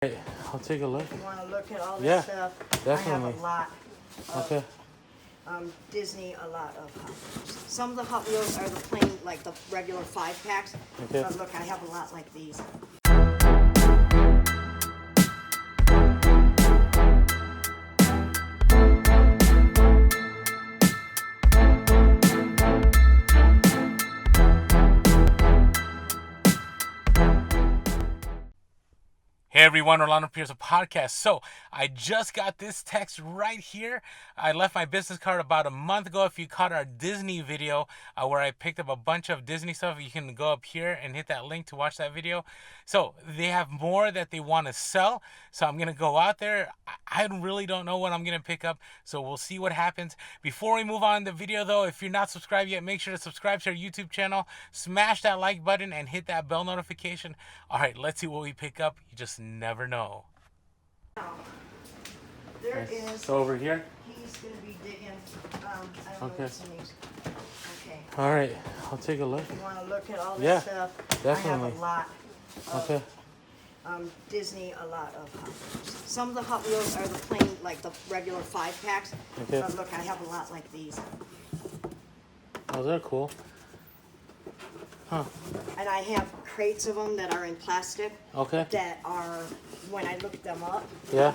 Hey, I'll take a look. You want to look at all this stuff? Definitely. I have a lot of Okay. Disney, a lot of Hot Wheels. Some of the Hot Wheels are the plain, like the regular 5-packs. Okay. But look, I have a lot like these. Hey everyone, Orlando Pierce, a podcast. So I just got this text right here. I left my business card about a month ago. If you caught our Disney video where I picked up a bunch of Disney stuff, you can go up here and hit that link to watch that video. So they have more that they want to sell. So I'm going to go out there. I really don't know what I'm going to pick up. So we'll see what happens. Before we move on in the video though, if you're not subscribed yet, make sure to subscribe to our YouTube channel. Smash that like button and hit that bell notification. All right, let's see what we pick up. You just never know. There is. So over here? He's going to be digging. I don't know what's in these. Okay. All right. I'll take a look. You want to look at all this stuff? Definitely. I have a lot of Disney, a lot of Hot Wheels. Some of the Hot Wheels are the plain, like the regular 5-packs. Okay. But look, I have a lot like these. Oh, they're cool. Huh. And I have crates of them that are in plastic. Okay. That are, when I look them up, Yeah.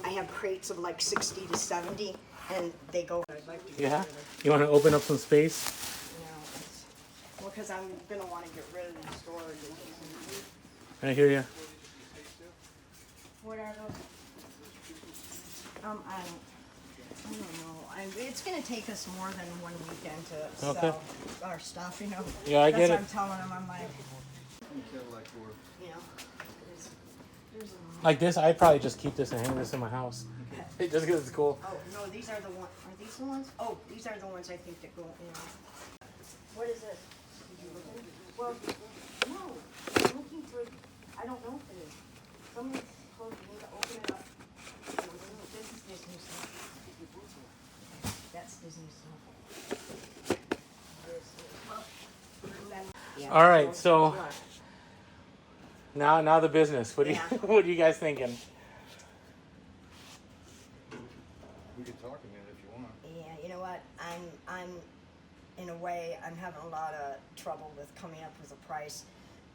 I have crates of like 60 to 70, and they go. I'd like to get Yeah. rid of, You want to open up some space? well, because I'm gonna want to get rid of these storage. I hear you. What are those? I don't know. It's gonna take us more than one weekend to sell our stuff, you know. Yeah, I get That's it. what I'm telling them. I'm like, you know, there's a Like this, I'd probably just keep this and hang this in my house. Okay. Just because it's cool. Oh, no, these are the ones. Are these the ones? Oh, these are the ones I think that go, you know. What is this? Did you look at it? Well, no. I'm looking for, I don't know if it is. Somebody's told me to open it up. This is Disney stuff. That's Disney stuff. Yeah. All right, so now the business. What do you what are you guys thinking? We can talk a minute if you want. Yeah, you know what? I'm in a way, I'm having a lot of trouble with coming up with a price,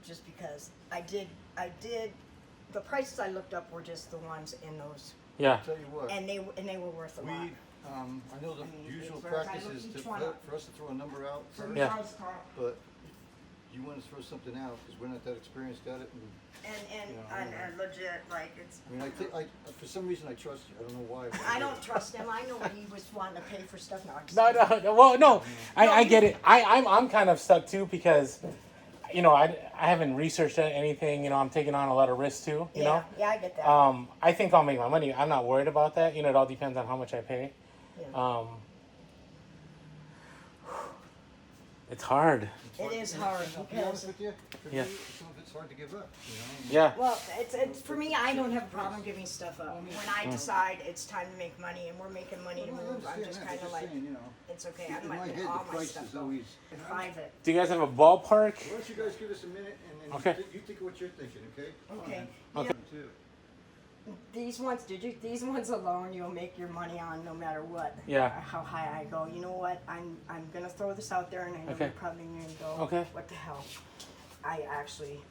just because I did. The prices I looked up were just the ones in those, Yeah. I'll tell you what, and they were worth a lot. I know the usual it's where if I practice look is each to, one up. for us to throw a number out So first, you guys talk, but you want to throw something out because we're not that experienced at it. and legit, like it's. I mean, for some reason I trust you. I don't know why. but I do. don't trust him. I know he was wanting to pay for stuff. No, I'm just No, kidding. no. Well, no. I get it. I'm kind of stuck too because, you know, I haven't researched anything. You know, I'm taking on a lot of risks too. You know. Yeah, I get that. I think I'll make my money. I'm not worried about that. You know, it all depends on how much I pay. Yeah. It's hard. It is hard To be honest because. with you, for Yeah. me, some of it's hard to give up. You know? Yeah. Well, it's for me. I don't have a problem giving stuff up. When I decide it's time to make money and we're making money to I move, I'm understand just that, kind but of just like, saying, you know, it's okay. I in my might head get the all my price stuff is though. always. Private. Do you guys have a ballpark? Why don't you guys give us a minute and then Okay. you think of what you're thinking, okay? Okay. Okay. Too. These ones, these ones alone, you'll make your money on no matter what. Yeah. How high I go. You know what? I'm gonna throw this out there, and I know Okay. you're probably gonna go. Okay. What the hell? I actually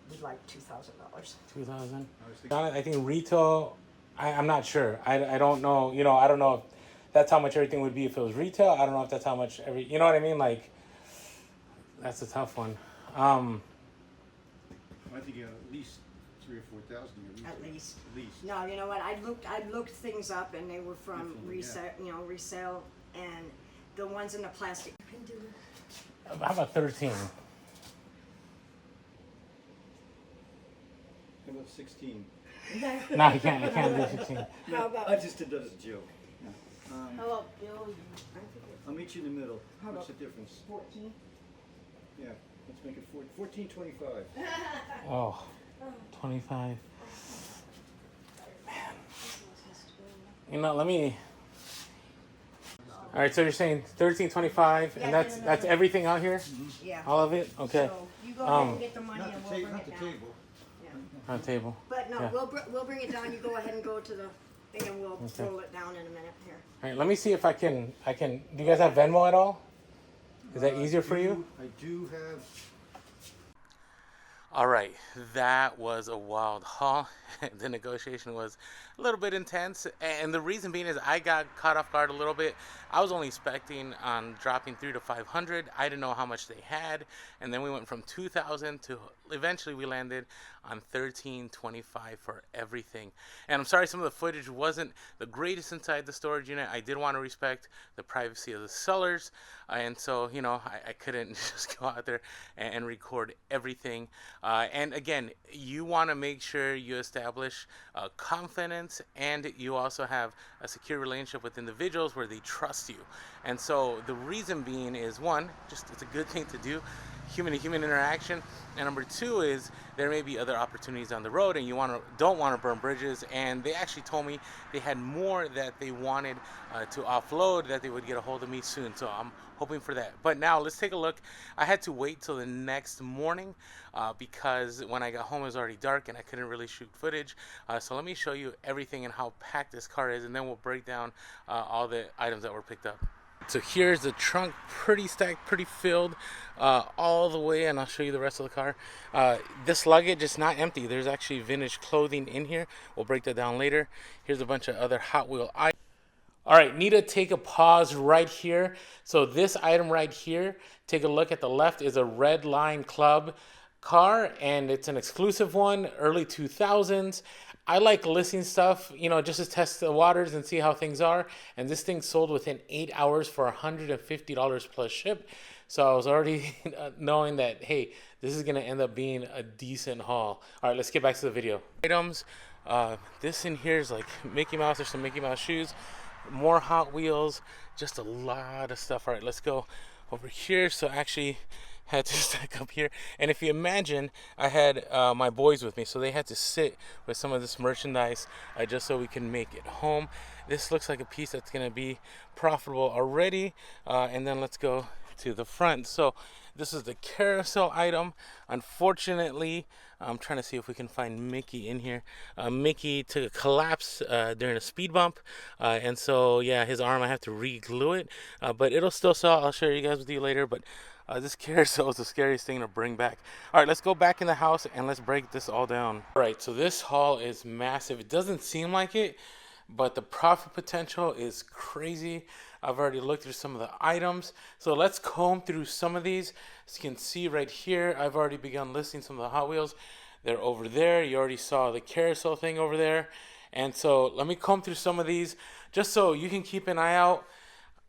would like $2,000. 2,000. I was thinking, I think retail. I'm not sure. I don't know. You know, I don't know if that's how much everything would be if it was retail. I don't know if that's how much every. You know what I mean? Like, that's a tough one. I think you got at least 3,000 or 4,000. At least. At least. No, you know what? I looked things up, and they were from Definitely, resale. You know, resale, and the ones in the plastic. You can do. How about 13? How about 16? No, I can't do 16. How about? I just did that as a joke. How about Bill? I think it's I'll meet you in the middle. How What's about- the difference? 14. Yeah, let's make it 14.25. Oh, 25. You know, let me. All right, so you're saying 13.25, and that's everything out here, Yeah. all of it. Okay. So you go ahead and get the money, Not and the we'll table, bring not it the down. table. Yeah. On the table. But no, Yeah. we'll bring it down. You go ahead and go to the thing, and we'll Okay. roll it down in a minute here. All right, let me see if I can. Do you guys have Venmo at all? Is that easier for you? I do have. All right, that was a wild haul. The negotiation was a little bit intense, and the reason being is I got caught off guard a little bit. I was only expecting on dropping 300 to 500. I didn't know how much they had, and then we went from 2,000 to eventually we landed on 1325 for everything. And I'm sorry some of the footage wasn't the greatest inside the storage unit. I did want to respect the privacy of the sellers, and so I couldn't just go out there and record everything. And again, you want to make sure you establish confidence, and you also have a secure relationship with individuals where they trust you. And so the reason being is, one, just it's a good thing to do, human-to-human interaction, and number two is there may be other opportunities on the road, and you don't want to burn bridges. And they actually told me they had more that they wanted to offload, that they would get a hold of me soon. So I'm hoping for that. But now let's take a look. I had to wait till the next morning because when I got home it was already dark and I couldn't really shoot footage. So let me show you everything and how packed this car is, and then we'll break down all the items that were picked up. So here's the trunk, pretty stacked, pretty filled all the way, and I'll show you the rest of the car. This luggage is not empty. There's actually vintage clothing in here. We'll break that down later. Here's a bunch of other Hot Wheel items. All right, need to take a pause right here. So this item right here, take a look at the left, is a Red Line Club car, and it's an exclusive one, early 2000s. I like listing stuff, just to test the waters and see how things are. And this thing sold within 8 hours for $150 plus ship. So I was already knowing that, hey, this is going to end up being a decent haul. All right, let's get back to the video. Items. This in here is like Mickey Mouse. There's some Mickey Mouse shoes. More Hot Wheels. Just a lot of stuff. All right, let's go over here. So actually had to stack up here, and if you imagine, I had my boys with me, so they had to sit with some of this merchandise just so we can make it home. This looks like a piece that's going to be profitable already, and then let's go to the front. So this is the carousel item. Unfortunately, I'm trying to see if we can find Mickey in here. Mickey took a collapse during a speed bump, and so yeah, his arm, I have to re-glue it, but it'll still sell. I'll share you guys with you later, but this carousel is the scariest thing to bring back. All right, let's go back in the house and let's break this all down. All right, so this haul is massive. It doesn't seem like it, but the profit potential is crazy. I've already looked through some of the items. So let's comb through some of these. As you can see right here, I've already begun listing some of the Hot Wheels. They're over there. You already saw the carousel thing over there. And so let me comb through some of these just so you can keep an eye out.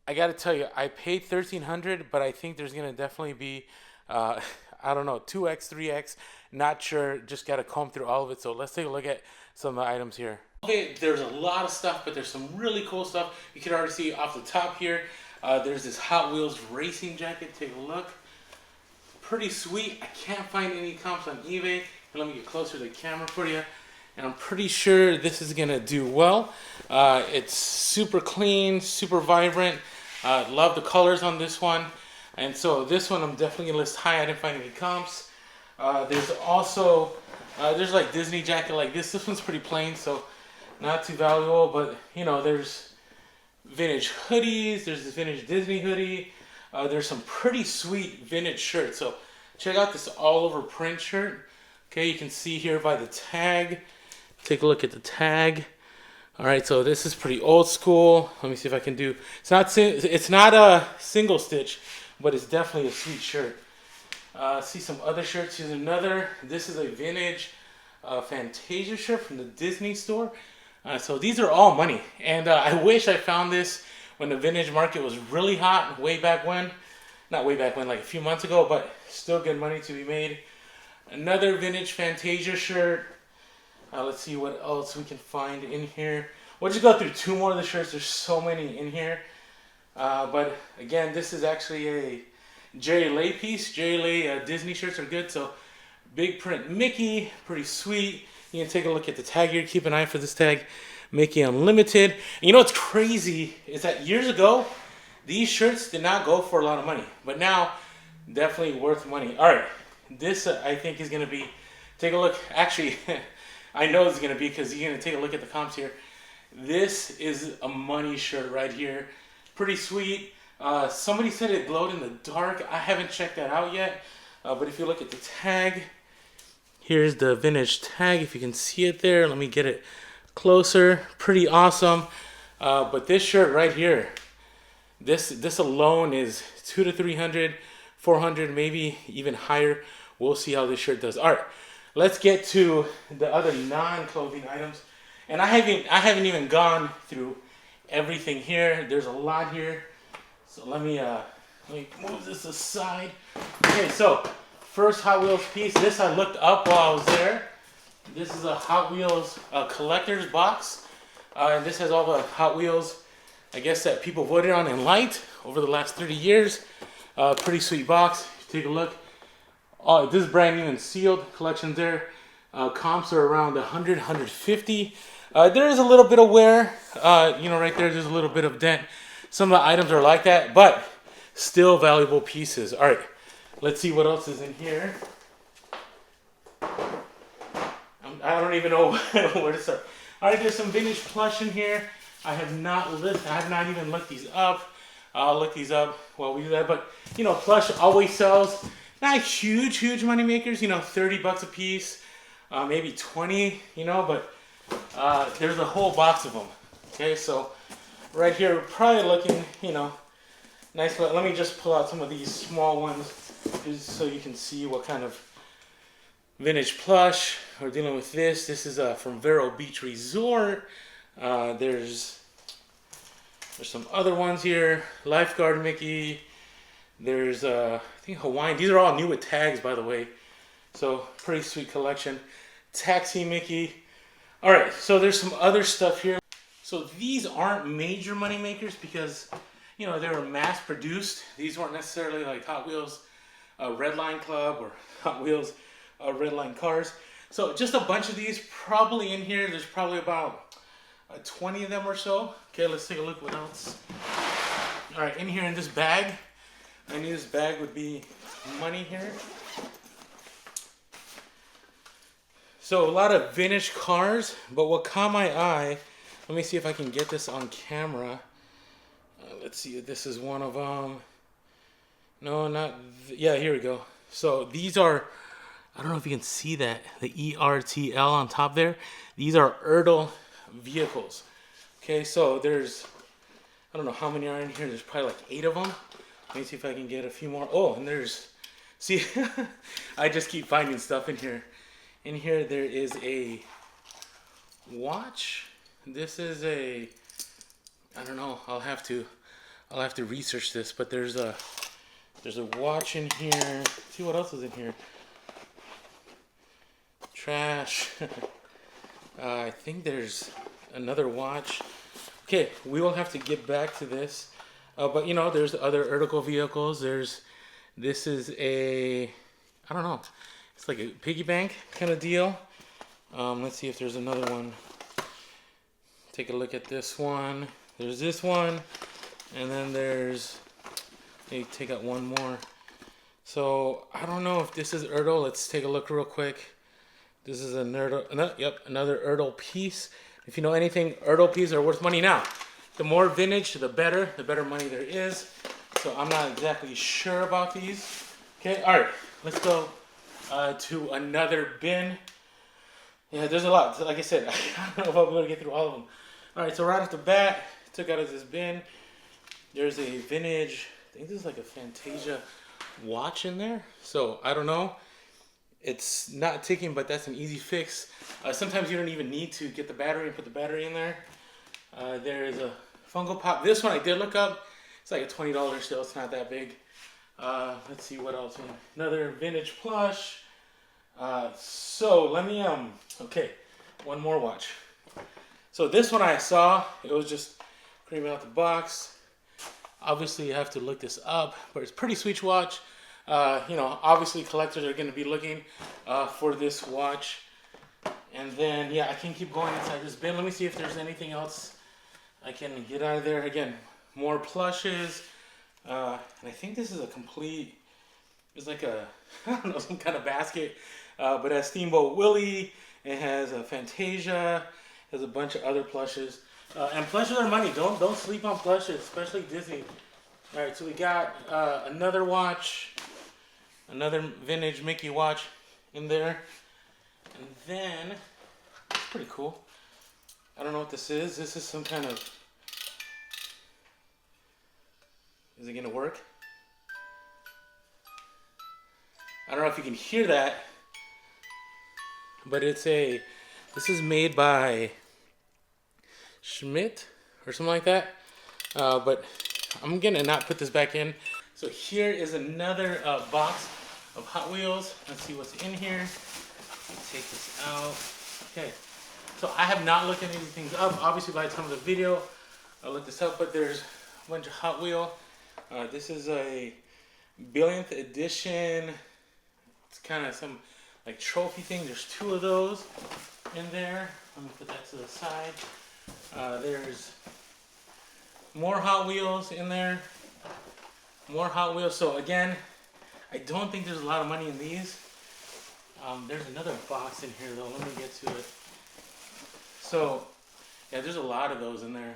I got to tell you, I paid $1,300, but I think there's going to definitely be, I don't know, 2x, 3x. Not sure. Just got to comb through all of it. So let's take a look at some of the items here. Okay, there's a lot of stuff, but there's some really cool stuff. You can already see off the top here. There's this Hot Wheels racing jacket. Take a look. Pretty sweet. I can't find any comps on eBay. Let me get closer to the camera for you. And I'm pretty sure this is going to do well. It's super clean, super vibrant. Love the colors on this one. And so this one I'm definitely going to list high. I didn't find any comps. There's also, there's like Disney jacket like this. This one's pretty plain, so not too valuable. But, there's vintage hoodies. There's this vintage Disney hoodie. There's some pretty sweet vintage shirts. So check out this all over print shirt. Okay, you can see here by the tag. Take a look at the tag. All right, so this is pretty old school. Let me see if I can do. It's not a single stitch, but it's definitely a sweet shirt. See some other shirts. Here's another. This is a vintage Fantasia shirt from the Disney store. So these are all money, and I wish I found this when the vintage market was really hot way back when. Not way back when, like a few months ago, but still good money to be made. Another vintage Fantasia shirt. Let's see what else we can find in here. We'll just go through two more of the shirts. There's so many in here. But again, this is actually a Jerry Lay piece. Jerry Lay Disney shirts are good. So big print Mickey, pretty sweet. You can take a look at the tag here. Keep an eye for this tag. Mickey Unlimited. And you know what's crazy is that years ago, these shirts did not go for a lot of money. But now, definitely worth money. All right. This, I think, is going to be... Take a look. Actually... I know it's gonna be because you're gonna take a look at the comps here. This is a money shirt right here. Pretty sweet. Somebody said it glowed in the dark. I haven't checked that out yet. But if you look at the tag, here's the vintage tag. If you can see it there, let me get it closer. Pretty awesome. But this shirt right here, this alone is 200 to 300, 400, maybe even higher. We'll see how this shirt does. All right, let's get to the other non-clothing items. And I haven't even gone through everything here. There's a lot here. So let me move this aside. Okay, so first Hot Wheels piece. This I looked up while I was there. This is a Hot Wheels collector's box. And this has all the Hot Wheels, I guess, that people voted on and liked over the last 30 years. Pretty sweet box. Take a look. Oh, this is brand new and sealed. Collections there. Comps are around 100, 150. There is a little bit of wear. Right there's a little bit of dent. Some of the items are like that, but still valuable pieces. All right, let's see what else is in here. I don't even know where to start. All right, there's some vintage plush in here. I have not even looked these up. I'll look these up while we do that. But plush always sells. Not huge money makers. 30 bucks a piece, maybe 20. But there's a whole box of them. Okay, so right here we're probably looking, nice. Let me just pull out some of these small ones, just so you can see what kind of vintage plush we're dealing with. This is from Vero Beach Resort. There's some other ones here. Lifeguard Mickey. There's I think Hawaiian. These are all new with tags, by the way. So pretty sweet collection. Taxi Mickey. All right, so there's some other stuff here. So these aren't major money makers because they were mass produced. These weren't necessarily like Hot Wheels Redline Club or Hot Wheels Redline Cars. So just a bunch of these probably in here. There's probably about 20 of them or so. Okay, let's take a look what else. All right, in here in this bag, I knew this bag would be money here. So a lot of vintage cars, but what caught my eye, let me see if I can get this on camera. Let's see if this is one of them. No, yeah, here we go. So these are, I don't know if you can see that, the ERTL on top there. These are Erdl vehicles. Okay, so there's, I don't know how many are in here. There's probably like 8 of them. Let me see if I can get a few more. Oh, and there's, see, I just keep finding stuff in here. In here there is a watch. This is a, I don't know, I'll have to research this, but there's a watch in here. Let's see what else is in here. Trash. I think there's another watch. Okay, we will have to get back to this. But there's other Erdl vehicles. This is a, I don't know. It's like a piggy bank kind of deal. Let's see if there's another one. Take a look at this one. There's this one. And then there's, let me take out one more. So I don't know if this is Erdl. Let's take a look real quick. This is another Erdl piece. If you know anything, Erdl pieces are worth money now. The more vintage, the better money there is. So I'm not exactly sure about these. Okay, all right, let's go to another bin. Yeah, there's a lot. Like I said, I don't know if I'll be able to get through all of them. All right, so right off the bat, took out of this bin. There's a vintage, I think this is like a Fantasia watch in there. So I don't know. It's not ticking, but that's an easy fix. Sometimes you don't even need to get the battery and put the battery in there. There is a Funko Pop. This one I did look up. It's like a $20 still. It's not that big. Let's see what else. Another vintage plush. So let me, okay, one more watch. So this one I saw, it was just creaming out the box. Obviously you have to look this up, but it's a pretty sweet watch. Obviously collectors are going to be looking for this watch. And then, yeah, I can keep going inside this bin. Let me see if there's anything else I can get out of there. Again, more plushes. And I think this is a complete, it's like a, I don't know, some kind of basket. But it has Steamboat Willie. It has a Fantasia. Has a bunch of other plushes. And plushes are money. Don't sleep on plushes, especially Disney. All right, so we got another watch, another vintage Mickey watch in there, and then it's pretty cool. I don't know what this is. This is some kind of. Is it gonna work? I don't know if you can hear that, but it's a. This is made by Schmidt or something like that. But I'm gonna not put this back in. So here is another box of Hot Wheels. Let's see what's in here. Let's take this out. Okay. So I have not looked any of these things up. Obviously by the time of the video, I'll look this up. But there's a bunch of Hot Wheel. This is a billionth edition. It's kind of some like trophy thing. There's 2 of those in there. Let me put that to the side. There's more Hot Wheels in there. More Hot Wheels. So again, I don't think there's a lot of money in these. There's another box in here though. Let me get to it. So yeah, there's a lot of those in there.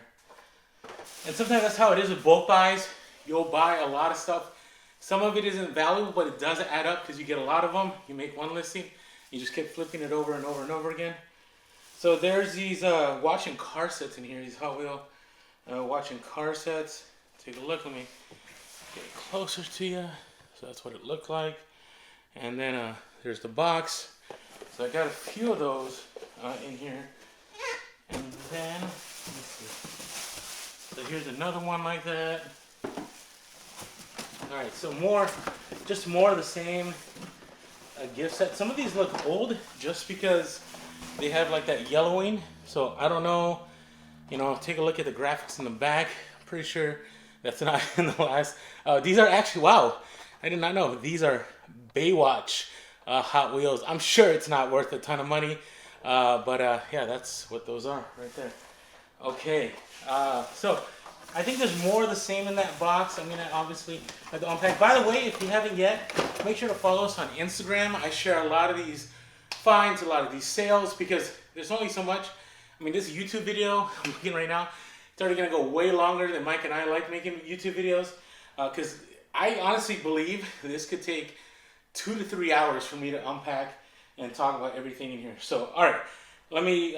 And sometimes that's how it is with bulk buys. You'll buy a lot of stuff. Some of it isn't valuable, but it does add up because you get a lot of them. You make one listing, you just keep flipping it over and over and over again. So there's these watch and car sets in here. These Hot Wheel watch and car sets. Take a look. Let me get closer to you. So that's what it looked like. And then there's the box. So I got a few of those in here. And then, let's see. So here's another one like that. All right, so just more of the same gift set. Some of these look old just because they have like that yellowing. So I don't know, take a look at the graphics in the back. I'm pretty sure that's not in the last. These are actually, wow, I did not know. These are Baywatch Hot Wheels. I'm sure it's not worth a ton of money. But yeah, that's what those are right there. Okay, so I think there's more of the same in that box. I'm going to obviously have to unpack. By the way, if you haven't yet, make sure to follow us on Instagram. I share a lot of these finds, a lot of these sales, because there's only so much. I mean, this YouTube video I'm making right now, it's already going to go way longer than Mike and I like making YouTube videos. Because I honestly believe this could take 2 to 3 hours for me to unpack and talk about everything in here. So, all right. Let me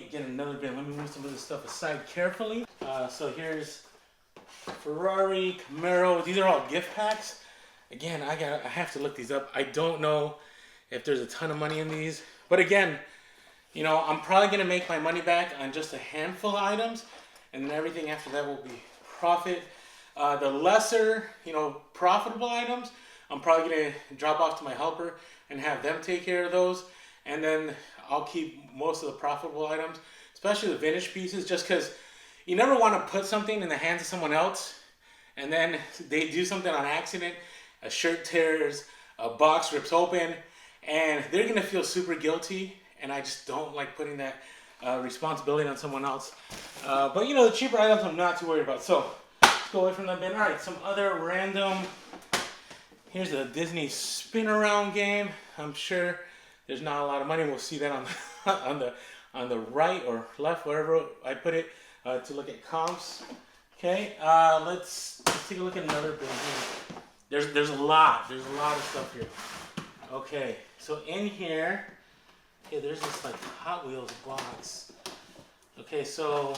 get another bin. Let me move some of this stuff aside carefully. So here's Ferrari, Camaro. These are all gift packs. Again, I have to look these up. I don't know if there's a ton of money in these. But again, I'm probably going to make my money back on just a handful of items. And then everything after that will be profit. The lesser, profitable items, I'm probably going to drop off to my helper and have them take care of those. And then I'll keep most of the profitable items, especially the vintage pieces, just because you never want to put something in the hands of someone else and then they do something on accident, a shirt tears, a box rips open, and they're going to feel super guilty, and I just don't like putting that responsibility on someone else. But the cheaper items I'm not too worried about. So let's go away from that bin. All right, some other random. Here's a Disney spin around game. I'm sure there's not a lot of money. We'll see that on the right or left, wherever I put it, to look at comps. Okay, let's take a look at another bin here. There's a lot of stuff here. Okay, so in here, there's this like Hot Wheels box. Okay, so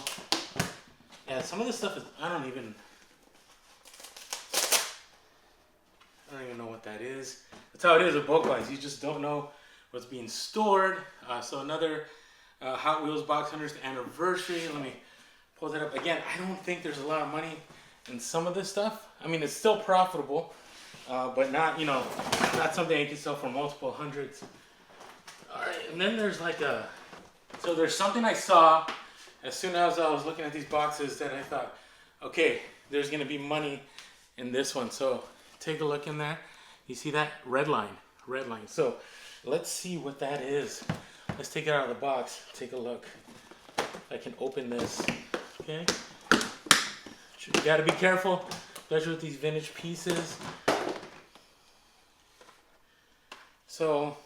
yeah, some of this stuff is I don't even know what that is. That's how it is with bulk buys. You just don't know what's being stored. So another Hot Wheels box, 100th anniversary. Let me pull that up again. I don't think there's a lot of money in some of this stuff. I mean, it's still profitable, but not not something you can sell for multiple hundreds. All right, and then there's like so there's something I saw as soon as I was looking at these boxes that I thought, okay, there's gonna be money in this one. So take a look in there. You see that red line? So let's see what that is. Let's take it out of the box. Take a look. I can open this. Okay. You gotta be careful, especially with these vintage pieces. So,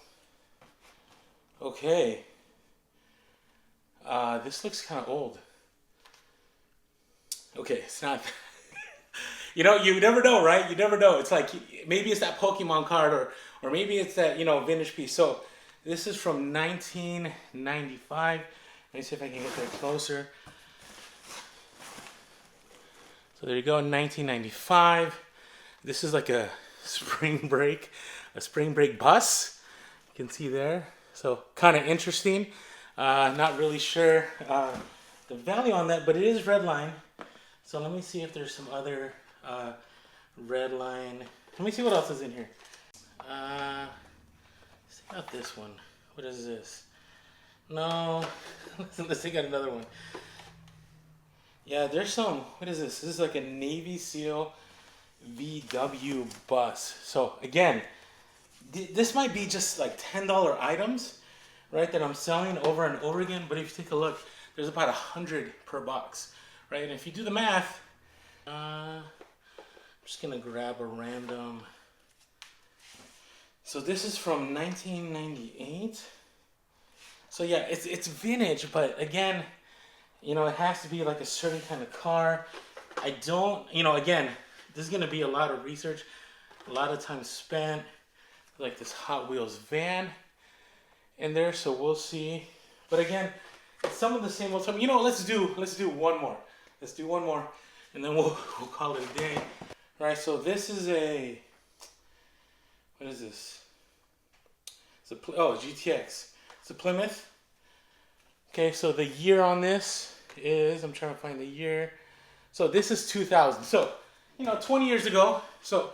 okay. This looks kind of old. Okay, it's not. You know, you never know, right? You never know. It's like maybe it's that Pokemon card, or maybe it's that, you know, vintage piece. So this is from 1995. Let me see if I can get there closer. So there you go, 1995. This is like a spring break bus. You can see there. So kind of interesting. Not really sure the value on that, but it is red line. So let me see if there's some other red line. Let me see what else is in here. Let's take out this one. What is this? No, let's take out another one. Yeah, there's some. What is this? This is like a Navy SEAL VW bus. So again, this might be just like $10 items, right? That I'm selling over and over again. But if you take a look, there's about 100 per box, right? And if you do the math, I'm just gonna grab a random. So this is from 1998. So yeah, it's vintage, but again, you know, it has to be like a certain kind of car. I don't, you know, again, this is gonna be a lot of research, a lot of time spent, like this Hot Wheels van in there. So we'll see. But again, it's some of the same old stuff. You know, let's do one more. Let's do one more, and then we'll call it a day. All right. So this is a, what is this? It's a GTX. It's a Plymouth. Okay, so the year on this is, I'm trying to find the year. So this is 2000. So, you know, 20 years ago. So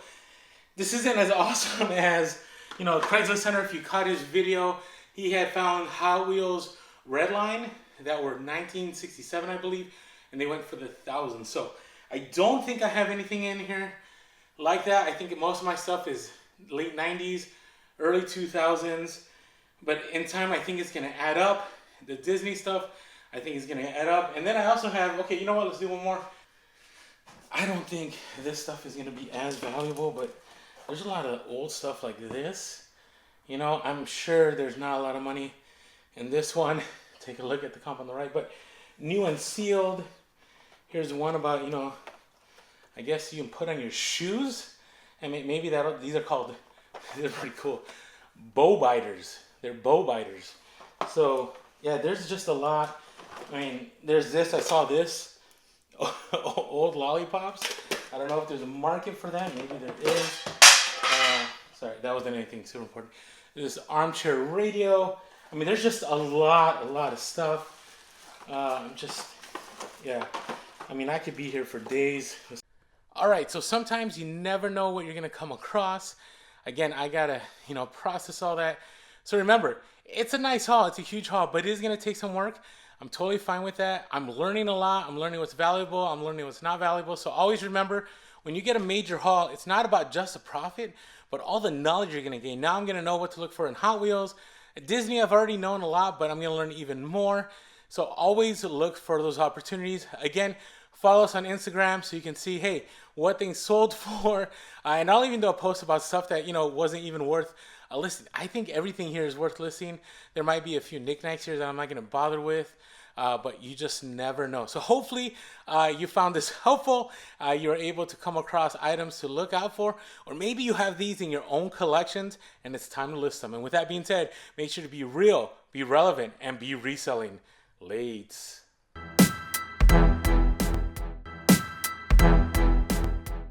this isn't as awesome as, you know, Craigslist Center. If you caught his video, he had found Hot Wheels Redline that were 1967, I believe, and they went for the 1,000. So I don't think I have anything in here like that. I think most of my stuff is late 90s, early 2000s. But in time, I think it's going to add up. The Disney stuff, I think is going to add up. And then I also have, okay, you know what? Let's do one more. I don't think this stuff is going to be as valuable, but there's a lot of old stuff like this. You know, I'm sure there's not a lot of money in this one. Take a look at the comp on the right. But new and sealed. Here's one about, you know, I guess you can put on your shoes. And maybe these are called, they're pretty cool, bow biters. They're bow biters. So yeah, there's just a lot. I mean, there's this. I saw this. Old lollipops. I don't know if there's a market for that. Maybe there is. Sorry, that wasn't anything super important. There's armchair radio. I mean, there's just a lot of stuff. Yeah. I mean, I could be here for days. All right, so sometimes you never know what you're gonna come across. Again, I gotta, you know, process all that. So remember, it's a nice haul. It's a huge haul, but it is going to take some work. I'm totally fine with that. I'm learning a lot. I'm learning what's valuable. I'm learning what's not valuable. So always remember, when you get a major haul, it's not about just a profit, but all the knowledge you're going to gain. Now I'm going to know what to look for in Hot Wheels. At Disney, I've already known a lot, but I'm going to learn even more. So always look for those opportunities. Again, follow us on Instagram so you can see, hey, what things sold for. And I'll even do a post about stuff that, you know, wasn't even worth a listen. I think everything here is worth listing. There might be a few knickknacks here that I'm not going to bother with, but you just never know. So hopefully you found this helpful. You're able to come across items to look out for, or maybe you have these in your own collections and it's time to list them. And with that being said, make sure to be real, be relevant, and be reselling. Lates.